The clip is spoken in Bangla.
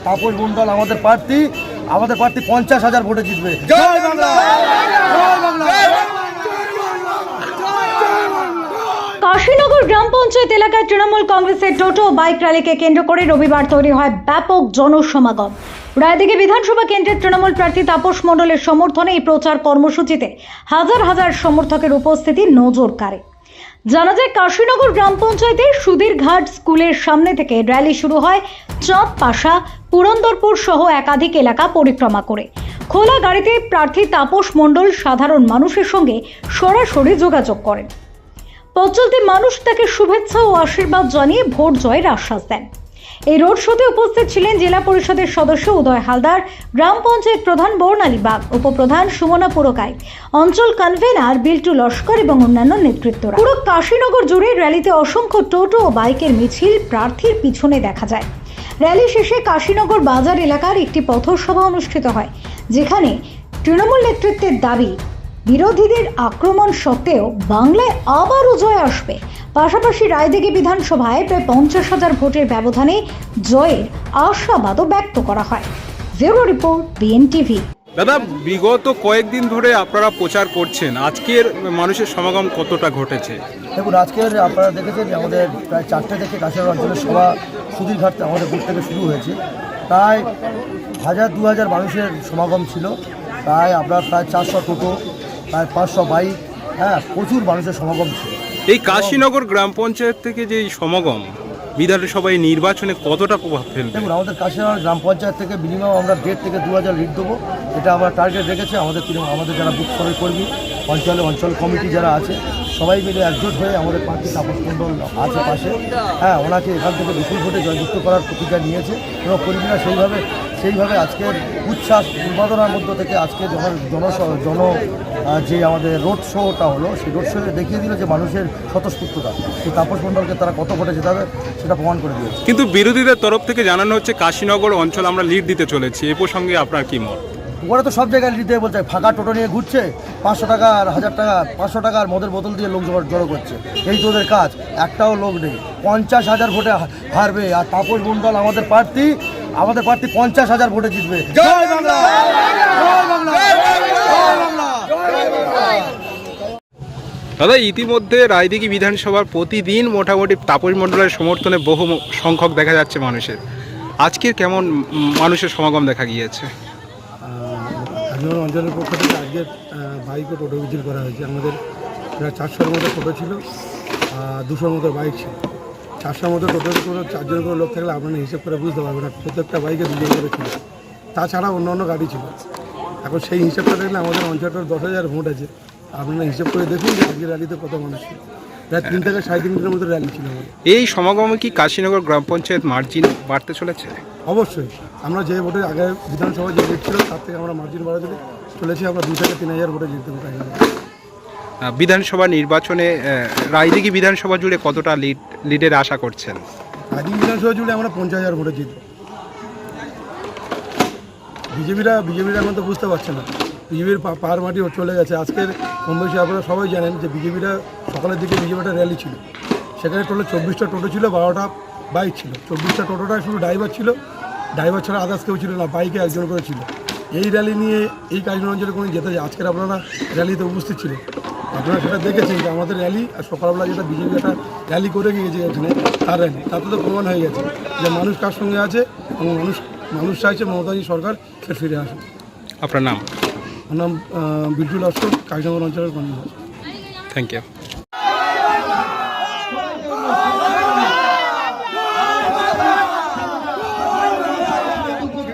তাপস মণ্ডল আমাদের প্রার্থী 50,000 ভোটে জিতবে। জয় বাংলা, জয় বাংলা। কাশীনগর গ্রাম পঞ্চায়েত এলাকায় তৃণমূল কংগ্রেসের টোটো ও বাইক র্যালিকে কেন্দ্র করে রবিবার তৈরি হয় ব্যাপক জনসমাগম। রায়দিঘি বিধানসভা কেন্দ্রের তৃণমূল প্রার্থী তাপস মণ্ডলের সমর্থনে এই প্রচার কর্মসূচিতে হাজার হাজার সমর্থকের উপস্থিতি নজর কাড়ে। জানা যায়, কাশীনগর গ্রাম পঞ্চায়েতের সুধীরঘাট স্কুলের সামনে থেকে র্যালি শুরু হয় চাঁদ পাশা, পুরন্দরপুর সহ একাধিক এলাকা পরিক্রমা করে। খোলা গাড়িতে প্রার্থী তাপস মণ্ডল সাধারণ মানুষের সঙ্গে সরাসরি যোগাযোগ করেন। পথ চলতি মানুষ তাকে শুভেচ্ছা ও আশীর্বাদ জানিয়ে ভোট জয়ের আশ্বাস দেন। এই রোড শোতে উপস্থিত ছিলেন জেলা পরিষদের সদস্য উদয় হালদার, গ্রাম পঞ্চায়েত প্রধান বর্ণালী বাগ, উপপ্রধান সুমনা পুরকাই, অঞ্চল কনভেনার বিল্টু লস্কর এবং অন্যান্য নেতৃত্বরা। পুরো কাশীনগর জুড়ে র্যালিতে অসংখ্য টোটো ও বাইকের মিছিল প্রার্থীর পিছনে দেখা যায়। র্যালি শেষে কাশীনগর বাজার এলাকার একটি পথসভা অনুষ্ঠিত হয়, যেখানে তৃণমূল নেতৃত্বের দাবি বিরোধীদের আক্রমণ সত্ত্বেও বাংলায় আবারও জয় আসবে। পাশাপাশি রায়দিঘি বিধানসভায় প্রায় 50,000 ভোটের ব্যবধানে জয়ের আশাবাদও ব্যক্ত করা হয়। Bureau report, BNTV. দাদা, বিগত কয়েকদিন ধরে আপনারা প্রচার করছেন, আজকের মানুষের সমাগম কতটা ঘটেছে? দেখুন, আজকের আপনারা দেখেছেন যে আমাদের প্রায় 4টে থেকে কাশীনগর অঞ্চলের সভা সুধীরঘাট আমাদের বুথ থেকে শুরু হয়েছে। প্রায় 1,000-2,000 মানুষের সমাগম ছিল। প্রায় 400 টোটো, প্রায় 500 বাইক, প্রচুর মানুষের সমাগম ছিল। এই কাশীনগর গ্রাম পঞ্চায়েত থেকে যে এই সমাগম বিধানসভায় নির্বাচনে কতটা প্রভাব ফেলবে? দেখুন, আমাদের কাশীনগর গ্রাম পঞ্চায়েত থেকে মিনিমাম আমরা 1,500 থেকে 2,000 লিড দেবো। এটা আমরা টার্গেট রেখেছে। আমাদের যারা বুথ স্তরের কর্মী, অঞ্চল কমিটি যারা আছে, সবাই মিলে একজোট হয়ে আমাদের প্রার্থী তাপস মণ্ডল আছে পাশে, ওনাকে এখান থেকে বিপুল ভোটে জয়যুক্ত করার প্রতিজ্ঞা নিয়েছে এবং কর্মীরা সেইভাবে আজকের উচ্ছ্বাস উন্মাদনার মধ্য থেকে আজকে যখন যে আমাদের রোড শোটা হলো, সেই রোড শোয়ে দেখিয়ে দিল যে মানুষের স্বতঃস্ফূর্ততা, সেই তাপস মণ্ডলকে তারা কত ভোটে যেতে হবে সেটা প্রমাণ করে দিয়েছে। কিন্তু বিরোধীদের তরফ থেকে জানানো হচ্ছে কাশীনগর অঞ্চল আমরা লিড দিতে চলেছি, এ প্রসঙ্গে আপনার কি মত? ওরা তো সব জায়গায় লিড দেবে বলছে, ফাঁকা টোটো নিয়ে ঘুরছে, 500 টাকা আর 1,000 টাকা, 500 টাকার মদের বোতল দিয়ে লোক জড়ো করছে। এই তো ওদের কাজ, একটাও লোক নেই। 50,000 ভোটে হারবে আর তাপস মণ্ডল আমাদের প্রার্থী 50,000 ভোটে জিতবে। জয় বাংলা, জয় বাংলা, জয় বাংলা। দাদা, ইতিমধ্যে রায়দিঘি বিধানসভার প্রতিদিন মোটামুটি তাপস মণ্ডলের সমর্থনে বহু সংখ্যক দেখা যাচ্ছে মানুষের। আজকের কেমন মানুষের সমাগম দেখা গিয়েছে? কাশীনগর অঞ্চলের পক্ষ থেকে আজকে বাইক ও টোটো মিছিল করা হয়েছে। আমাদের প্রায় 400-র মতো টোটো ছিল, 200-র মতো বাইক ছিল। 400-র মতো টোটোর কোনো 4 জন করে লোক থাকলে আপনারা হিসেব করে বুঝতে পারবেন না, প্রত্যেকটা বাইকে 2 জন করে ছিল। তাছাড়া অন্য গাড়ি ছিল। এখন সেই হিসেবটা দেখলে আমাদের অঞ্চলটার 10,000 ভোট আছে। আপনারা হিসেব করে দেখুন যে আজকের র্যালিতে কত মানুষ ছিল। প্রায় 3 থেকে 3.5 কিলোমিটার মতো র্যালি ছিল আমাদের। এই সমাগমে কি কাশীনগর গ্রাম পঞ্চায়েত মার্জিন বাড়তে চলেছে? অবশ্যই, আমরা যে ভোটের আগে বিধানসভা যে লিড ছিল তার থেকে আমরা মার্জিন বাড়াতে চলেছি। আমরা 2 থেকে 3,000 ভোটে জিততে পারি। বিধানসভা নির্বাচনে রায়দিঘি বিধানসভা জুড়ে কতটা লিডের আশা করছেন? রায়দিঘি বিধানসভা জুড়ে আমরা 50,000 ভোটে জিতব। বিজেপিরা এখন তো বুঝতে পারছে না, বিজেপির পাহাড় মাটি চলে গেছে। আজকের কম বেশি আপনারা সবাই জানেন যে বিজেপিরা সকালের দিকে বিজেপিটা র্যালি ছিল, সেখানে টোটাল 24টা টোটো ছিল, 12টা বাইক ছিল। 24টা টোটোটা শুধু ড্রাইভার ছিল, ড্রাইভার ছাড়া আদার্স কেউ ছিল না, বাইকে 1 জন করে ছিল। এই র্যালি নিয়ে এই কাশীনগর অঞ্চলে কোনো যেতে যায়। আজকের আপনারা র্যালিতে উপস্থিত ছিল, আপনারা সেটা দেখেছেন যে আমাদের র্যালি আর সকালবেলা যেটা বিজেপি একটা র্যালি করে গিয়েছে এখানে, তার র্যালি, তাতে তো প্রমাণ হয়ে গেছে যে মানুষ কার সঙ্গে আছে এবং মানুষ চাইছে মমতাজি সরকার ফিরে আসুন। আপনার নাম? আমার নাম বিল্টু লস্কর, কাশীনগর অঞ্চলের কর্মী। Thank you.